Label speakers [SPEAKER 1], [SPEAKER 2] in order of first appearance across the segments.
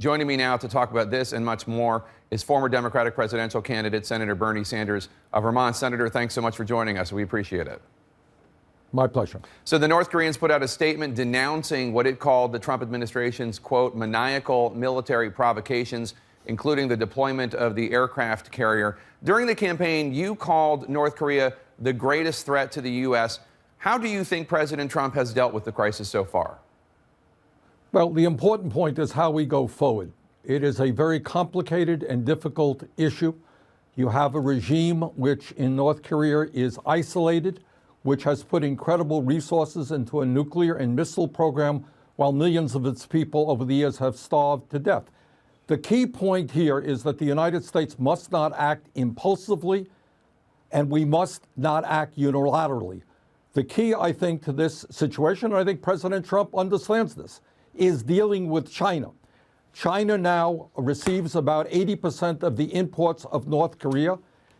[SPEAKER 1] Joining me now to talk about this and much more is former Democratic presidential candidate Senator Bernie Sanders of Vermont. Senator, thanks so much for joining us. We appreciate it.
[SPEAKER 2] My pleasure.
[SPEAKER 1] So the North Koreans put out a statement denouncing what it called the Trump administration's, quote, maniacal military provocations, including the deployment of the aircraft carrier. During the campaign, you called North Korea the greatest threat to the U.S. How do you think President Trump has dealt with the crisis so far?
[SPEAKER 2] Well, the important point is how we go forward. It is a very complicated and difficult issue. You have a regime which in North Korea is isolated, which has put incredible resources into a nuclear and missile program while millions of its people over the years have starved to death. The key point here is that the United States must not act impulsively and we must not act unilaterally. The key, I think, to this situation, and I think President Trump understands this, is dealing with China. China now receives about 80% of the imports of North Korea.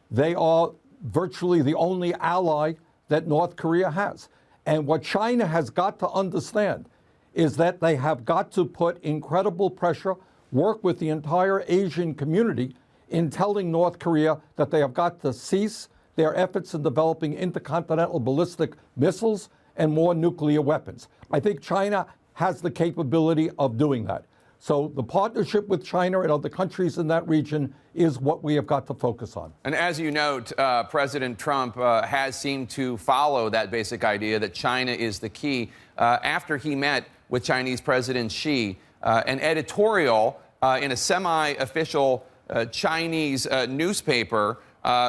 [SPEAKER 2] They are virtually the only ally that North Korea has. And what China has got to understand is that they have got to put incredible pressure, work with the entire Asian community in telling North Korea that they have got to cease their efforts in developing intercontinental ballistic missiles and more nuclear weapons. I think China has the capability of doing that. So the partnership with China and other countries in that region is what we have got to focus on.
[SPEAKER 1] And as you note, President Trump has seemed to follow that basic idea that China is the key. After he met with Chinese President Xi, an editorial in a semi-official Chinese newspaper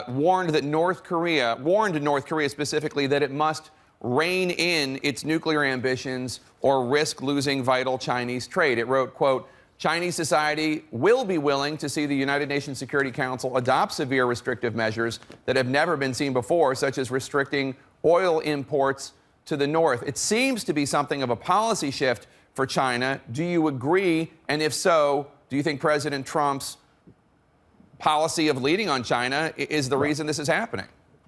[SPEAKER 1] warned North Korea specifically that it must rein in its nuclear ambitions or risk losing vital Chinese trade. It wrote, quote, Chinese society will be willing to see the United Nations Security Council adopt severe restrictive measures that have never been seen before, such as restricting oil imports to the north. It seems to be something of a policy shift for China. Do you agree? And if so, do you think President Trump's policy of leading on China is the reason this is happening?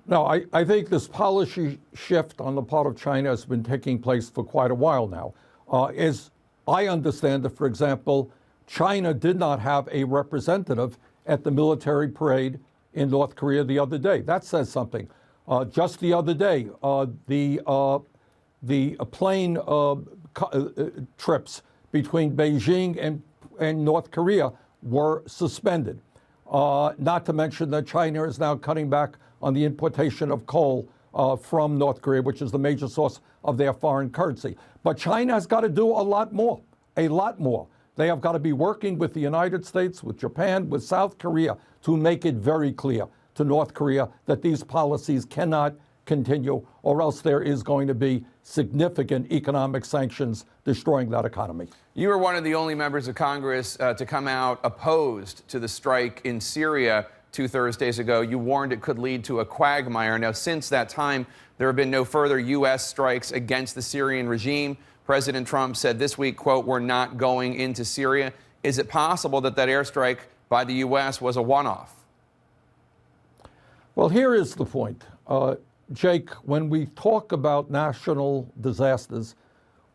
[SPEAKER 2] No, I think this policy shift on the part of China has been taking place for quite a while now. As I understand it, for example, China did not have a representative at the military parade in North Korea the other day. That says something. Just the other day, the plane trips between Beijing and North Korea were suspended. Not to mention that China is now cutting back on the importation of coal from North Korea, which is the major source of their foreign currency. But China has got to do a lot more, a lot more. They have got to be working with the United States, with Japan, with South Korea to make it very clear to North Korea that these policies cannot continue, or else there is going to be significant economic sanctions destroying that economy.
[SPEAKER 1] You were one of the only members of Congress to come out opposed to the strike in Syria 2 Thursdays ago. You warned it could lead to a quagmire. Now, since that time, there have been no further U.S. strikes against the Syrian regime. President Trump said this week, quote, we're not going into Syria. Is it possible that that airstrike by the U.S. was a one-off?
[SPEAKER 2] Well, here is the point. Jake, when we talk about national disasters,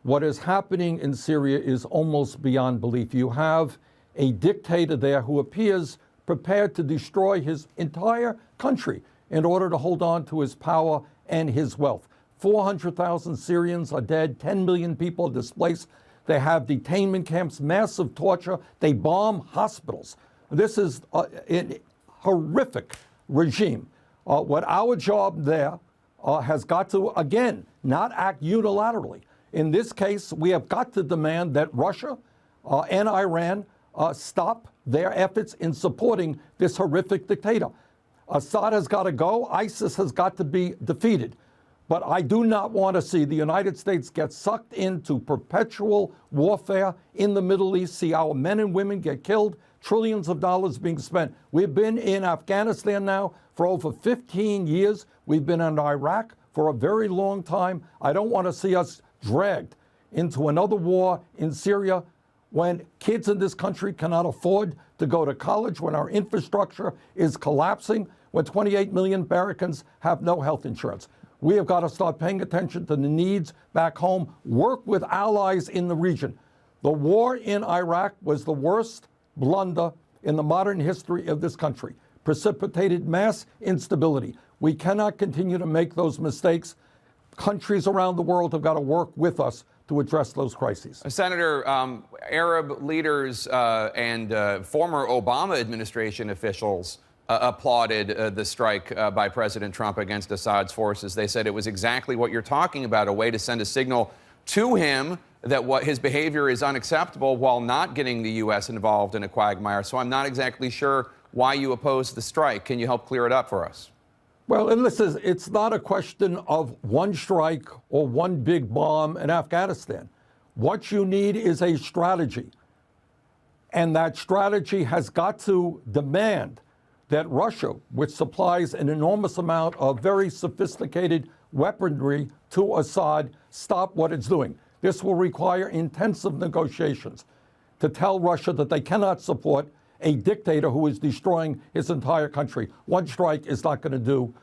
[SPEAKER 2] what is happening in Syria is almost beyond belief. You have a dictator there who appears prepared to destroy his entire country in order to hold on to his power and his wealth. 400,000 Syrians are dead, 10 million people displaced. They have detainment camps, massive torture. They bomb hospitals. This is a horrific regime. What our job there has got to, again, not act unilaterally. In this case, we have got to demand that Russia and Iran stop their efforts in supporting this horrific dictator. Assad has got to go. ISIS has got to be defeated. But I do not want to see the United States get sucked into perpetual warfare in the Middle East, see our men and women get killed, trillions of dollars being spent. We've been in Afghanistan now for over 15 years. We've been in Iraq for a very long time. I don't want to see us dragged into another war in Syria when kids in this country cannot afford to go to college, when our infrastructure is collapsing, when 28 million Americans have no health insurance. We have got to start paying attention to the needs back home, work with allies in the region. The war in Iraq was the worst blunder in the modern history of this country, precipitated mass instability. We cannot continue to make those mistakes. Countries around the world have got to work with us to address those crises.
[SPEAKER 1] Senator, Arab leaders and former Obama administration officials applauded the strike by President Trump against Assad's forces. They said it was exactly what you're talking about, a way to send a signal to him that what his behavior is unacceptable while not getting the U.S. involved in a quagmire. So I'm not exactly sure why you oppose the strike. Can you help clear it up for us?
[SPEAKER 2] Well, and listen, it's not a question of one strike or one big bomb in Afghanistan. What you need is a strategy. And that strategy has got to demand that Russia, which supplies an enormous amount of very sophisticated weaponry to Assad, stop what it's doing. This will require intensive negotiations to tell Russia that they cannot support a dictator who is destroying his entire country. One strike is not going to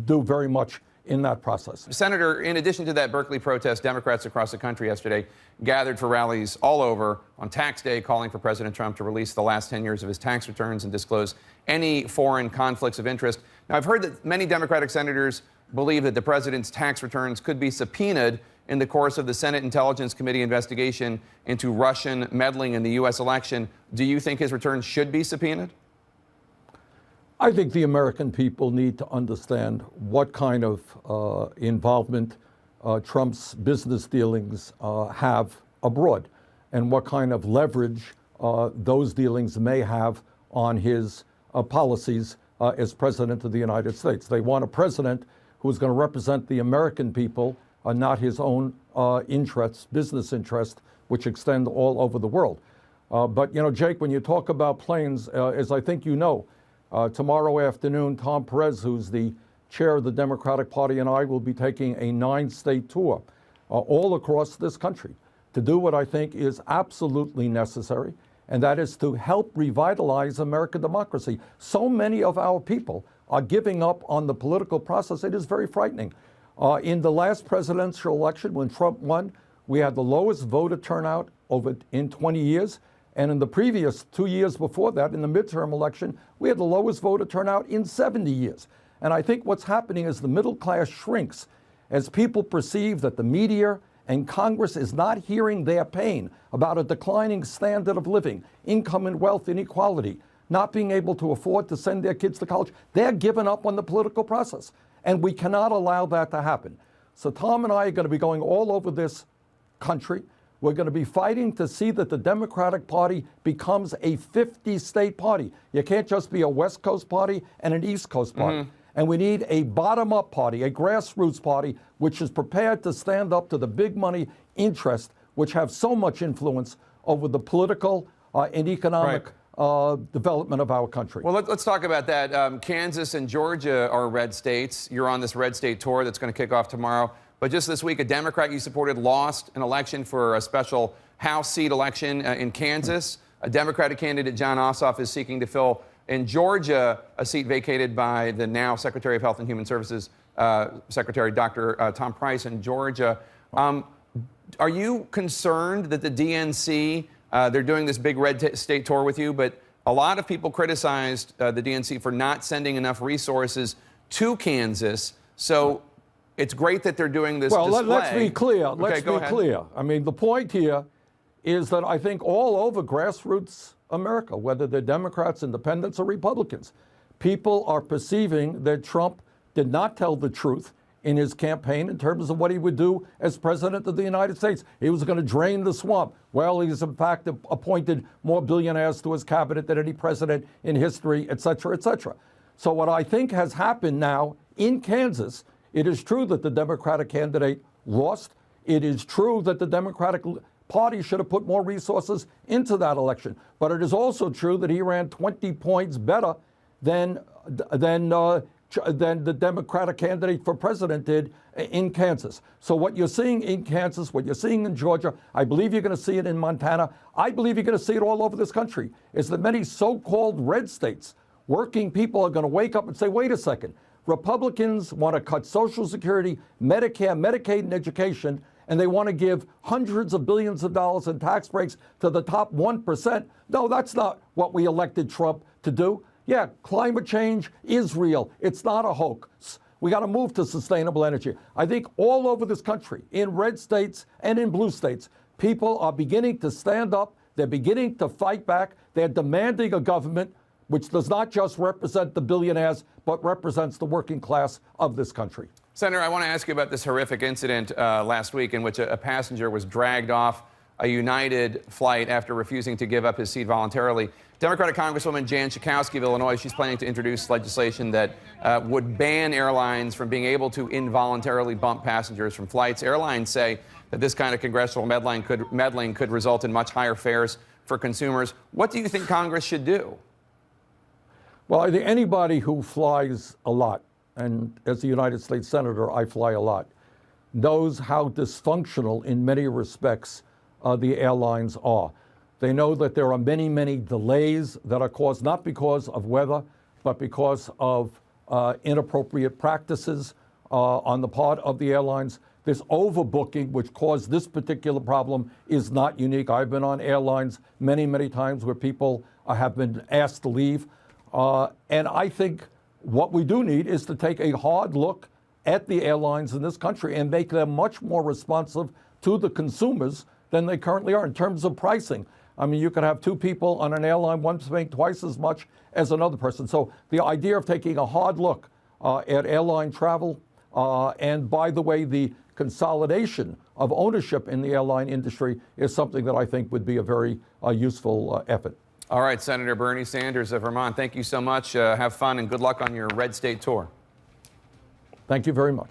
[SPEAKER 2] do very much in that process.
[SPEAKER 1] Senator, in addition to that Berkeley protest, Democrats across the country yesterday gathered for rallies all over on tax day, calling for President Trump to release the last 10 years of his tax returns and disclose any foreign conflicts of interest. Now, I've heard that many Democratic senators believe that the president's tax returns could be subpoenaed in the course of the Senate Intelligence Committee investigation into Russian meddling in the U.S. election. Do you think his returns should be subpoenaed?
[SPEAKER 2] I think the American people need to understand what kind of involvement Trump's business dealings have abroad and what kind of leverage those dealings may have on his policies as President of the United States. They want a president who's going to represent the American people, not his own interests, business interests, which extend all over the world. But, you know, Jake, when you talk about planes, as I think you know, tomorrow afternoon, Tom Perez, who's the chair of the Democratic Party, and I will be taking a 9-state tour all across this country to do what I think is absolutely necessary, and that is to help revitalize American democracy. So many of our people are giving up on the political process. It is very frightening. In the last presidential election, when Trump won, we had the lowest voter turnout in 20 years. And in the previous 2 years before that, in the midterm election, we had the lowest voter turnout in 70 years. And I think what's happening is the middle class shrinks as people perceive that the media and Congress is not hearing their pain about a declining standard of living, income and wealth inequality, not being able to afford to send their kids to college. They're giving up on the political process. And we cannot allow that to happen. So Tom and I are going to be going all over this country. We're going to be fighting to see that the Democratic Party becomes a 50-state party. You can't just be a West Coast party and an East Coast party. Mm-hmm. And we need a bottom-up party, a grassroots party, which is prepared to stand up to the big money interests, which have so much influence over the political and economic development of our country.
[SPEAKER 1] Well, let's talk about that. Kansas and Georgia are red states. You're on this red state tour that's going to kick off tomorrow. But just this week, a Democrat you supported lost an election for a special House seat election in Kansas. A Democratic candidate, John Ossoff, is seeking to fill in Georgia a seat vacated by the now Secretary of Health and Human Services, Secretary Dr. Tom Price in Georgia. Are you concerned that the DNC, they're doing this big red state tour with you, but a lot of people criticized the DNC for not sending enough resources to Kansas. So it's great that they're doing this display.
[SPEAKER 2] Well, let's be clear. Let's be clear. I mean, the point here is that I think all over grassroots America, whether they're Democrats, independents, or Republicans, people are perceiving that Trump did not tell the truth in his campaign in terms of what he would do as president of the United States. He was going to drain the swamp. Well, he's in fact appointed more billionaires to his cabinet than any president in history, et cetera, et cetera. So what I think has happened now in Kansas, it is true that the Democratic candidate lost. It is true that the Democratic Party should have put more resources into that election. But it is also true that he ran 20 points better than the Democratic candidate for president did in Kansas. So what you're seeing in Kansas, what you're seeing in Georgia, I believe you're going to see it in Montana. I believe you're going to see it all over this country, is that many so-called red states, working people are going to wake up and say, wait a second, Republicans want to cut Social Security, Medicare, Medicaid, and education, and they want to give hundreds of billions of dollars in tax breaks to the top 1%. No, that's not what we elected Trump to do. Yeah, climate change is real. It's not a hoax. We got to move to sustainable energy. I think all over this country, in red states and in blue states, people are beginning to stand up. They're beginning to fight back. They're demanding a government which does not just represent the billionaires, but represents the working class of this country.
[SPEAKER 1] Senator, I want to ask you about this horrific incident last week in which a passenger was dragged off a United flight after refusing to give up his seat voluntarily. Democratic Congresswoman Jan Schakowsky of Illinois, she's planning to introduce legislation that would ban airlines from being able to involuntarily bump passengers from flights. Airlines say that this kind of congressional meddling could result in much higher fares for consumers. What do you think Congress should do?
[SPEAKER 2] Well, I think anybody who flies a lot, and as a United States Senator, I fly a lot, knows how dysfunctional in many respects the airlines are. They know that there are many, many delays that are caused not because of weather, but because of inappropriate practices on the part of the airlines. This overbooking, which caused this particular problem, is not unique. I've been on airlines many, many times where people have been asked to leave. And I think what we do need is to take a hard look at the airlines in this country and make them much more responsive to the consumers than they currently are in terms of pricing. I mean, you could have two people on an airline, one's paying twice as much as another person. So the idea of taking a hard look at airline travel, and by the way, the consolidation of ownership in the airline industry is something that I think would be a very useful effort.
[SPEAKER 1] All right, Senator Bernie Sanders of Vermont, thank you so much. Have fun and good luck on your red state tour.
[SPEAKER 2] Thank you very much.